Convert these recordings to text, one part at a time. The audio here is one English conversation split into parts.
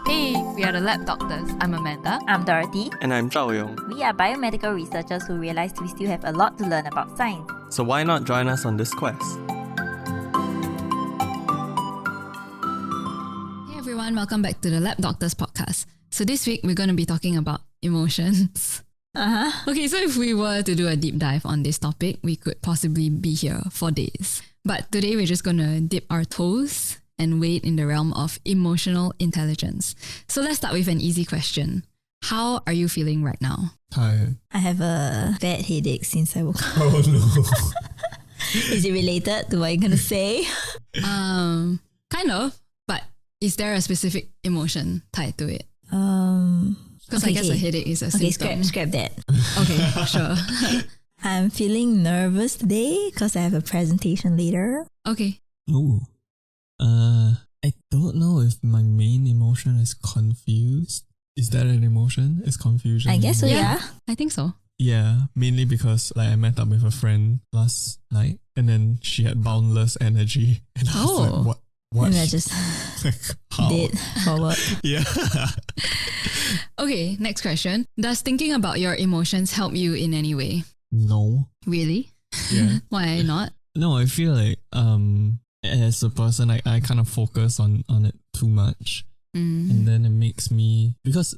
Hey, we are the Lab Doctors. I'm Amanda. I'm Dorothy. And I'm Zhao Yong. We are biomedical researchers who realized we still have a lot to learn about science. So why not join us on this quest? Hey everyone, welcome back to the Lab Doctors podcast. So this week we're going to be talking about emotions. Okay, so if we were to do a deep dive on this topic, we could possibly be here for days. But today we're just going to dip our toes and wade in the realm of emotional intelligence. So let's start with an easy question. How are you feeling right now? Tired. I have a bad headache since I woke up. Oh no. Is it related to what you're going to say? Kind of, but is there a specific emotion tied to it? Because I guess a headache is a symptom. Scrap that. Okay, sure. I'm feeling nervous today because I have a presentation later. Okay. Ooh. I don't know if my main emotion is confused. Is that an emotion? Is confusion? I guess so, yeah. I think so. Yeah, mainly because I met up with a friend last night and then she had boundless energy and I was like, what? And I just How? did for work. Yeah. Okay, next question. Does thinking about your emotions help you in any way? No. Really? Yeah. Why not? No, I feel like as a person I kind of focus on it too much. And then it makes me, because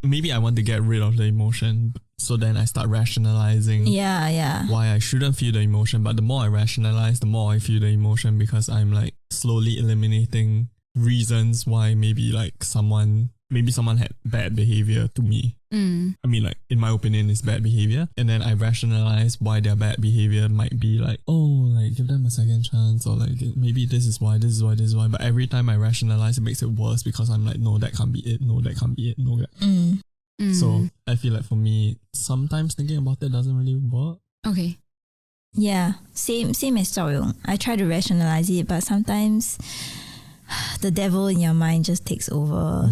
maybe I want to get rid of the emotion, so then I start rationalizing why I shouldn't feel the emotion. But the more I rationalize, the more I feel the emotion, because I'm like slowly eliminating reasons why maybe someone had bad behavior to me. I mean, like, in my opinion, it's bad behavior. And then I rationalize why their bad behavior might be give them a second chance, or maybe this is why. But every time I rationalize, it makes it worse because I'm like, no, that can't be it. No, that can't be it. No, that. So I feel like for me, sometimes thinking about it doesn't really work. Okay. Yeah, same as Zhao Yong. I try to rationalize it, but sometimes the devil in your mind just takes over.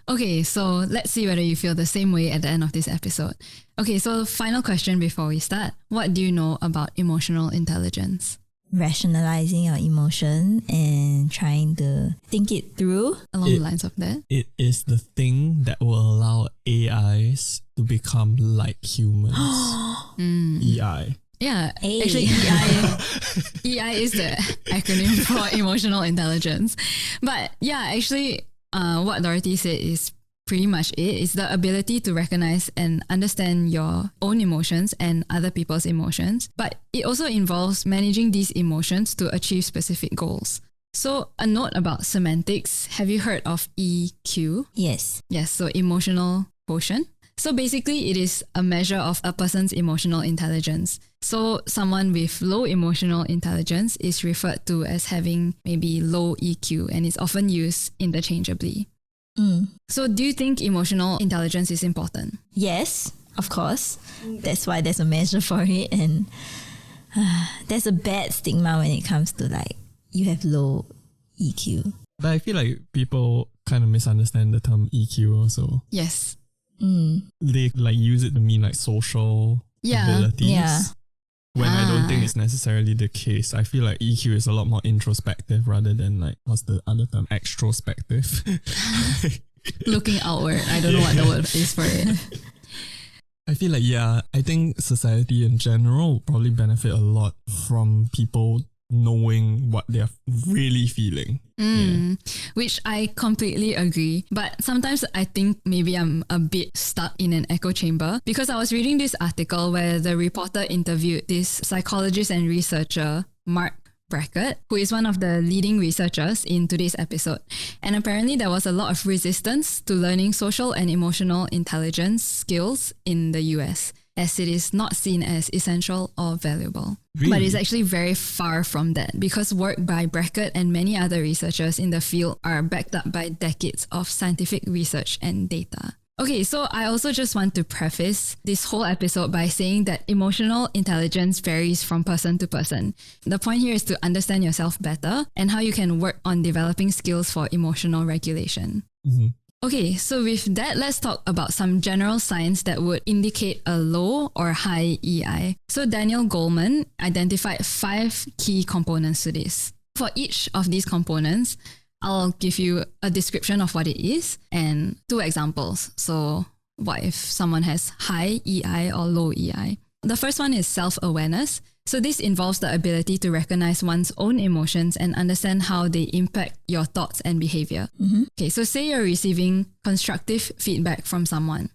Okay, so let's see whether you feel the same way at the end of this episode. Okay, so final question before we start. What do you know about emotional intelligence? Rationalizing your emotion and trying to think it through. Along the lines of that? It is the thing that will allow AIs to become like humans. EI. Yeah, Hey. actually EI is the acronym for emotional intelligence. But yeah, actually what Dorothy said is pretty much it. It's the ability to recognize and understand your own emotions and other people's emotions. But it also involves managing these emotions to achieve specific goals. So a note about semantics. Have you heard of EQ? Yes. Yes, so emotional quotient. So basically, it is a measure of a person's emotional intelligence. So someone with low emotional intelligence is referred to as having maybe low EQ, and it's often used interchangeably. So do you think emotional intelligence is important? Yes, of course. That's why there's a measure for it, and there's a bad stigma when it comes to you have low EQ. But I feel like people kind of misunderstand the term EQ also. Yes. They use it to mean social abilities. Yeah. When I don't think it's necessarily the case. I feel like EQ is a lot more introspective rather than what's the other term? Extrospective. Looking outward. I don't know what the word is for it. I feel like, I think society in general will probably benefit a lot from people knowing what they're really feeling. Which I completely agree. But sometimes I think maybe I'm a bit stuck in an echo chamber, because I was reading this article where the reporter interviewed this psychologist and researcher, Mark Brackett, who is one of the leading researchers in today's episode. And apparently there was a lot of resistance to learning social and emotional intelligence skills in the US, as it is not seen as essential or valuable. Really? But it's actually very far from that, because work by Brackett and many other researchers in the field are backed up by decades of scientific research and data. Okay, so I also just want to preface this whole episode by saying that emotional intelligence varies from person to person. The point here is to understand yourself better and how you can work on developing skills for emotional regulation. Okay, so with that, let's talk about some general signs that would indicate a low or high EI. So Daniel Goleman identified 5 key components to this. For each of these components, I'll give you a description of what it is and 2 examples. So what if someone has high EI or low EI? The first one is self-awareness. So this involves the ability to recognize one's own emotions and understand how they impact your thoughts and behavior. Okay, so say you're receiving constructive feedback from someone.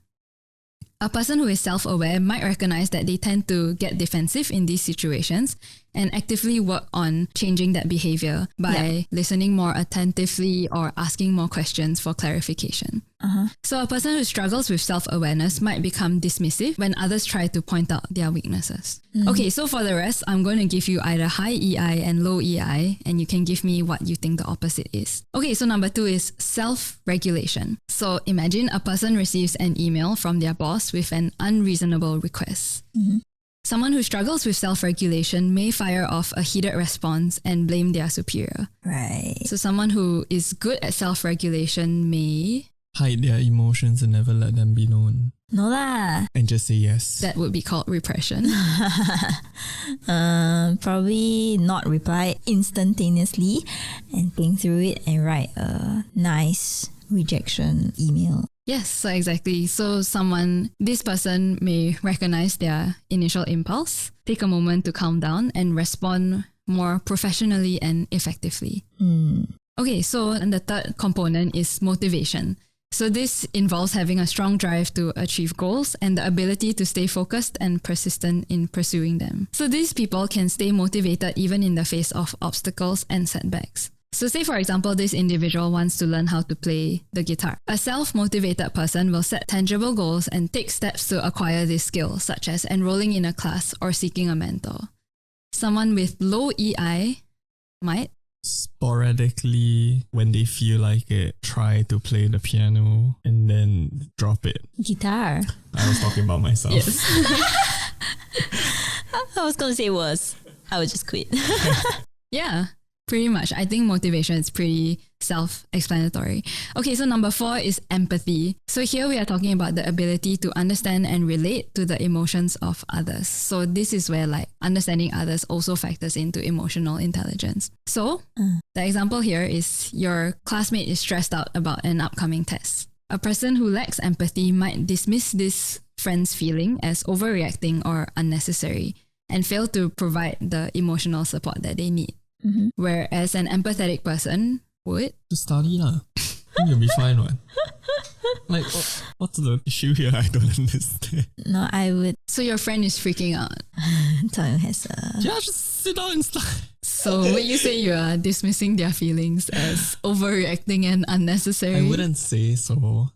A person who is self-aware might recognize that they tend to get defensive in these situations and actively work on changing that behavior by listening more attentively or asking more questions for clarification. So a person who struggles with self-awareness might become dismissive when others try to point out their weaknesses. Okay, so for the rest, I'm going to give you either high EI and low EI, and you can give me what you think the opposite is. Okay, so number 2 is self-regulation. So imagine a person receives an email from their boss with an unreasonable request. Someone who struggles with self-regulation may fire off a heated response and blame their superior. Right. So someone who is good at self-regulation may hide their emotions and never let them be known. No lah. And just say yes. that would be called repression. Probably not reply instantaneously and think through it and write a nice rejection email. Yes, so exactly. So this person may recognize their initial impulse, take a moment to calm down and respond more professionally and effectively. Okay, so and the third component is motivation. So this involves having a strong drive to achieve goals and the ability to stay focused and persistent in pursuing them. So these people can stay motivated even in the face of obstacles and setbacks. So say for example, this individual wants to learn how to play the guitar. A self-motivated person will set tangible goals and take steps to acquire this skill, such as enrolling in a class or seeking a mentor. Someone with low EI might sporadically, when they feel like it, try to play the piano and then drop it. Guitar. I was talking about myself. Yes. I was going to say worse. I would just quit. Yeah, pretty much. I think motivation is pretty self-explanatory. Okay, so number 4 is empathy. So here we are talking about the ability to understand and relate to the emotions of others. So this is where understanding others also factors into emotional intelligence. So the example here is your classmate is stressed out about an upcoming test. A person who lacks empathy might dismiss this friend's feeling as overreacting or unnecessary and fail to provide the emotional support that they need. Whereas an empathetic person would Just study lah. You'll be fine, what? What's the issue here? I don't understand. No, I would. So your friend is freaking out. Tell has a. Yeah, just sit down and study. So would you say you are dismissing their feelings as overreacting and unnecessary? I wouldn't say so.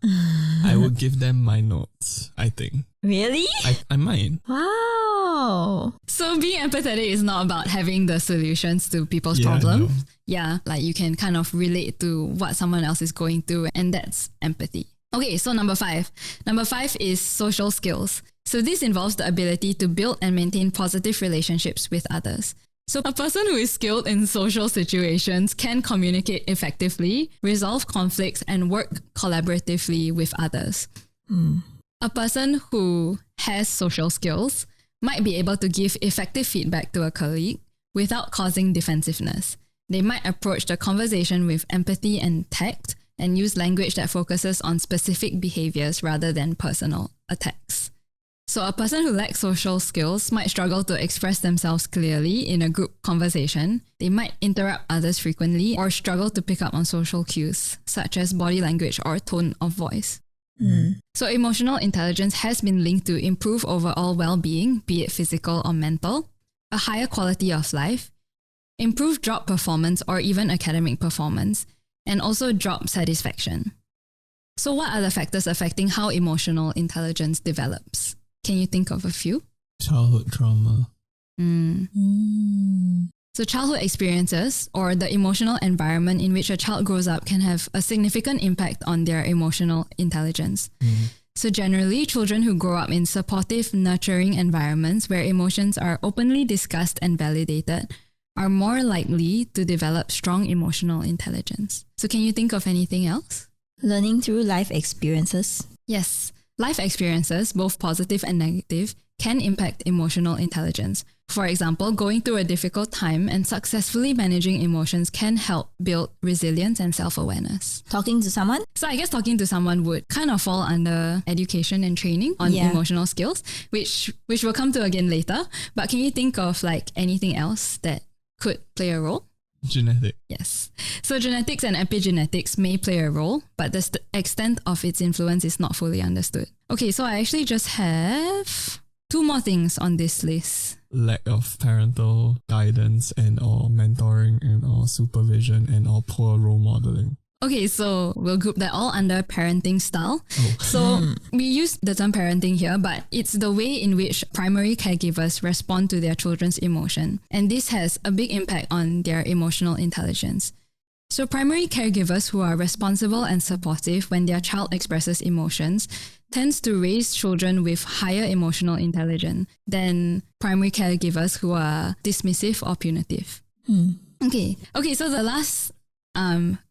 I would give them my notes, I think. Really? I might. Wow. So being empathetic is not about having the solutions to people's Yeah, problems. no. Yeah, you can kind of relate to what someone else is going through, and that's empathy. Okay, so number 5. Number 5 is social skills. So this involves the ability to build and maintain positive relationships with others. So a person who is skilled in social situations can communicate effectively, resolve conflicts, and work collaboratively with others. A person who has social skills might be able to give effective feedback to a colleague without causing defensiveness. They might approach the conversation with empathy and tact and use language that focuses on specific behaviors rather than personal attacks. So a person who lacks social skills might struggle to express themselves clearly in a group conversation. They might interrupt others frequently or struggle to pick up on social cues, such as body language or tone of voice. So emotional intelligence has been linked to improve overall well-being, be it physical or mental, a higher quality of life, improved job performance or even academic performance, and also job satisfaction. So what are the factors affecting how emotional intelligence develops? Can you think of a few? Childhood trauma. So childhood experiences or the emotional environment in which a child grows up can have a significant impact on their emotional intelligence. So generally, children who grow up in supportive, nurturing environments where emotions are openly discussed and validated are more likely to develop strong emotional intelligence. So can you think of anything else? Learning through life experiences. Yes, life experiences, both positive and negative, can impact emotional intelligence. For example, going through a difficult time and successfully managing emotions can help build resilience and self-awareness. Talking to someone? So I guess talking to someone would kind of fall under education and training on emotional skills, which we'll come to again later. But can you think of like anything else that could play a role? Genetic. Yes. So genetics and epigenetics may play a role, but the extent of its influence is not fully understood. Okay, so I actually just have 2 more things on this list. Lack of parental guidance and or mentoring and or supervision and or poor role modeling. Okay, so we'll group that all under parenting style. Oh. So we use the term parenting here, but it's the way in which primary caregivers respond to their children's emotion. And this has a big impact on their emotional intelligence. So primary caregivers who are responsible and supportive when their child expresses emotions tends to raise children with higher emotional intelligence than primary caregivers who are dismissive or punitive. Okay, so the last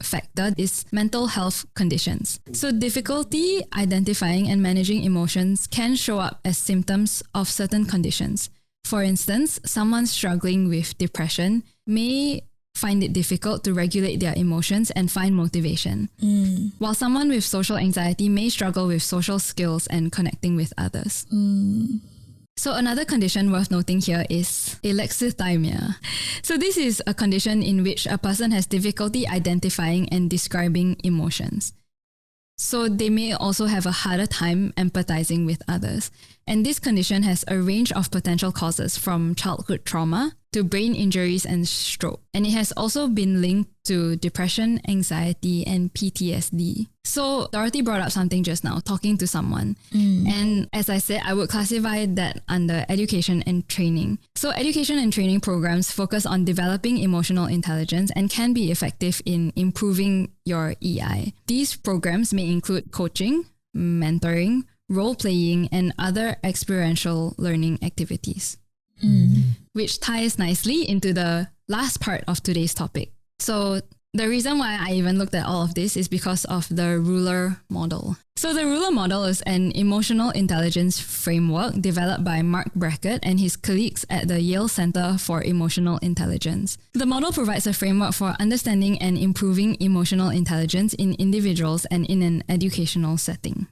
factor is mental health conditions. So difficulty identifying and managing emotions can show up as symptoms of certain conditions. For instance, someone struggling with depression may find it difficult to regulate their emotions and find motivation, while someone with social anxiety may struggle with social skills and connecting with others. So another condition worth noting here is alexithymia. So this is a condition in which a person has difficulty identifying and describing emotions. So they may also have a harder time empathizing with others. And this condition has a range of potential causes from childhood trauma to brain injuries and stroke. And it has also been linked to depression, anxiety, and PTSD. So Dorothy brought up something just now, talking to someone. And as I said, I would classify that under education and training. So education and training programs focus on developing emotional intelligence and can be effective in improving your EI. These programs may include coaching, mentoring, role-playing, and other experiential learning activities, which ties nicely into the last part of today's topic. So the reason why I even looked at all of this is because of the ruler model. So the ruler model is an emotional intelligence framework developed by Mark Brackett and his colleagues at the Yale Center for Emotional Intelligence. The model provides a framework for understanding and improving emotional intelligence in individuals and in an educational setting.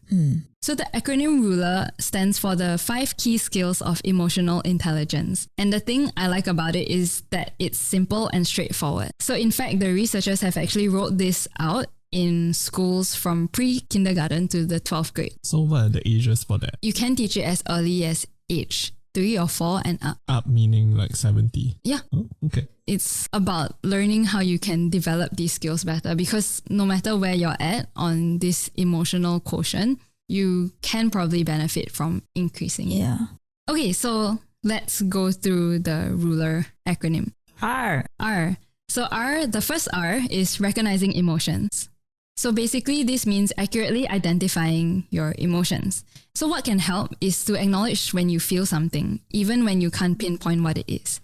So the acronym RULER stands for the 5 key skills of emotional intelligence. And the thing I like about it is that it's simple and straightforward. So in fact, the researchers have actually wrote this out in schools from pre-kindergarten to the 12th grade. So what are the ages for that? You can teach it as early as age 3 or 4 and up. Up meaning like 70? Yeah. Oh, okay. It's about learning how you can develop these skills better, because no matter where you're at on this emotional quotient, you can probably benefit from increasing it. Yeah. Okay, so let's go through the RULER acronym. R. So the first R is recognizing emotions. So basically, this means accurately identifying your emotions. So what can help is to acknowledge when you feel something, even when you can't pinpoint what it is.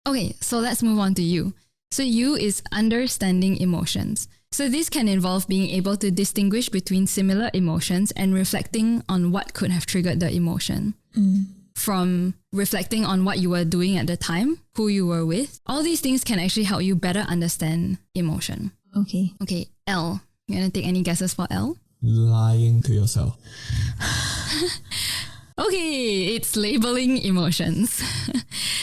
Okay, so let's move on to U. So U is understanding emotions. So this can involve being able to distinguish between similar emotions and reflecting on what could have triggered the emotion. From reflecting on what you were doing at the time, who you were with. All these things can actually help you better understand emotion. Okay. Okay, L. You want to take any guesses for L? Lying to yourself. Okay, it's labeling emotions.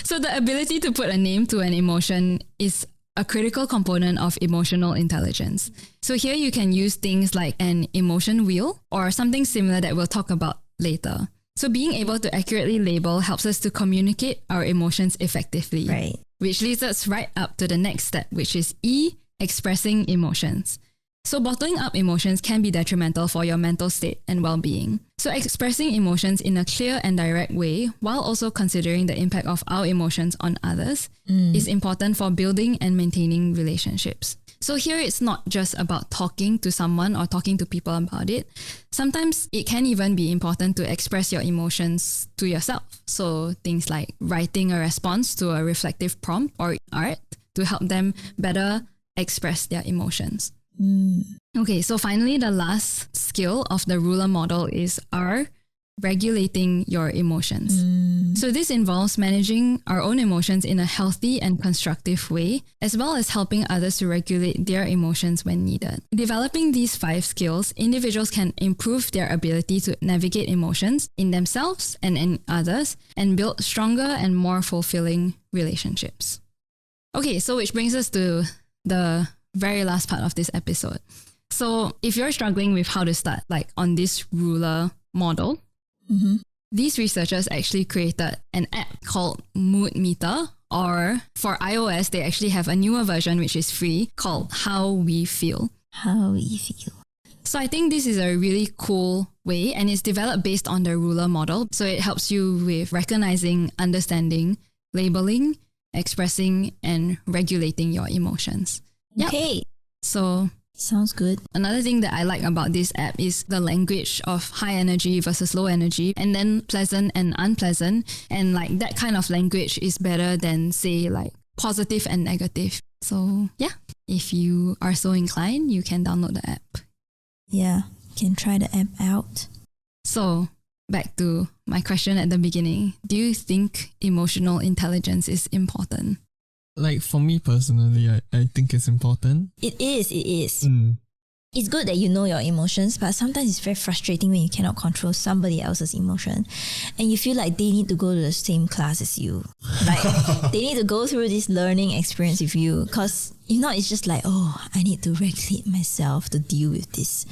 So the ability to put a name to an emotion is a critical component of emotional intelligence. So here you can use things like an emotion wheel or something similar that we'll talk about later. So being able to accurately label helps us to communicate our emotions effectively. Right. Which leads us right up to the next step, which is E, expressing emotions. So bottling up emotions can be detrimental for your mental state and well-being. So expressing emotions in a clear and direct way, while also considering the impact of our emotions on others, is important for building and maintaining relationships. So here it's not just about talking to someone or talking to people about it. Sometimes it can even be important to express your emotions to yourself. So things like writing a response to a reflective prompt or art to help them better express their emotions. Okay, so finally, the last skill of the RULER model is R, regulating your emotions. So this involves managing our own emotions in a healthy and constructive way, as well as helping others to regulate their emotions when needed. Developing these 5 skills, individuals can improve their ability to navigate emotions in themselves and in others, and build stronger and more fulfilling relationships. Okay, so which brings us to the very last part of this episode. So if you're struggling with how to start, like on this ruler model, these researchers actually created an app called Mood Meter, or for iOS, they actually have a newer version which is free called How We Feel. How we feel. So I think this is a really cool way, and it's developed based on the ruler model. So it helps you with recognizing, understanding, labeling, expressing, and regulating your emotions. Okay. So Sounds good. another thing that I like about this app is the language of high energy versus low energy, and then pleasant and unpleasant. And like that kind of language is better than, say, like positive and negative. So yeah, if you are so inclined, you can download the app. Yeah, can try the app out. So back to my question at the beginning. Do you think emotional intelligence is important? Like for me personally, I think it's important. It is. It's good that you know your emotions, but sometimes it's very frustrating when you cannot control somebody else's emotion and you feel like they need to go to the same class as you. Like they need to go through this learning experience with you, because if not, it's just like, oh, I need to regulate myself to deal with this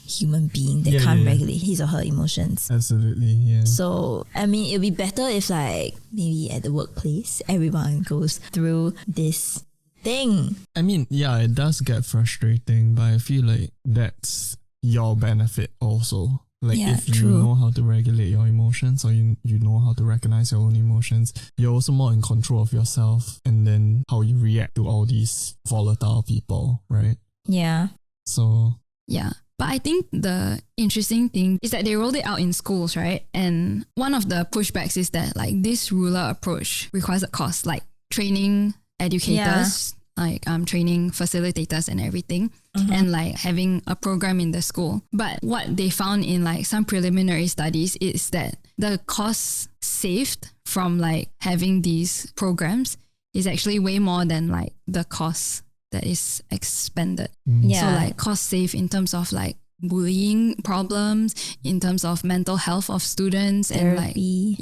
human being that can't regulate his or her emotions. Absolutely, yeah. So, I mean, it'd be better if like maybe at the workplace, everyone goes through this thing. I mean, yeah, it does get frustrating, but I feel like that's your benefit also. Like if you know how to regulate your emotions, or you know how to recognize your own emotions, you're also more in control of yourself and then how you react to all these volatile people, right? Yeah. So Yeah. But I think the interesting thing is that they rolled it out in schools, right? And one of the pushbacks is that like this ruler approach requires a cost, like training educators, like training facilitators and everything, and like having a program in the school. But what they found in like some preliminary studies is that the costs saved from like having these programs is actually way more than like the costs that is expended. Yeah. So like cost save in terms of like bullying problems, in terms of mental health of students, Therapy.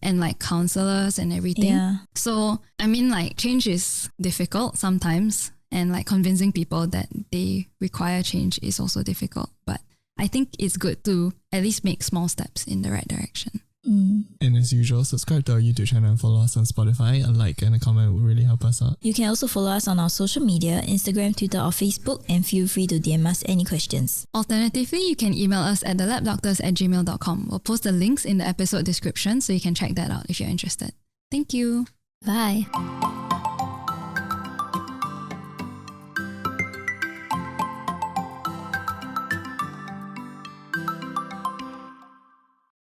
and like counselors and everything. Yeah. So I mean, like change is difficult sometimes, and like convincing people that they require change is also difficult. But I think it's good to at least make small steps in the right direction. And as usual, subscribe to our YouTube channel and follow us on Spotify. A like and a comment would really help us out. You can also follow us on our social media, Instagram, Twitter or Facebook, and feel free to DM us any questions. Alternatively, you can email us at thelabdoctors@gmail.com. We'll post the links in the episode description so you can check that out if you're interested. Thank you. Bye.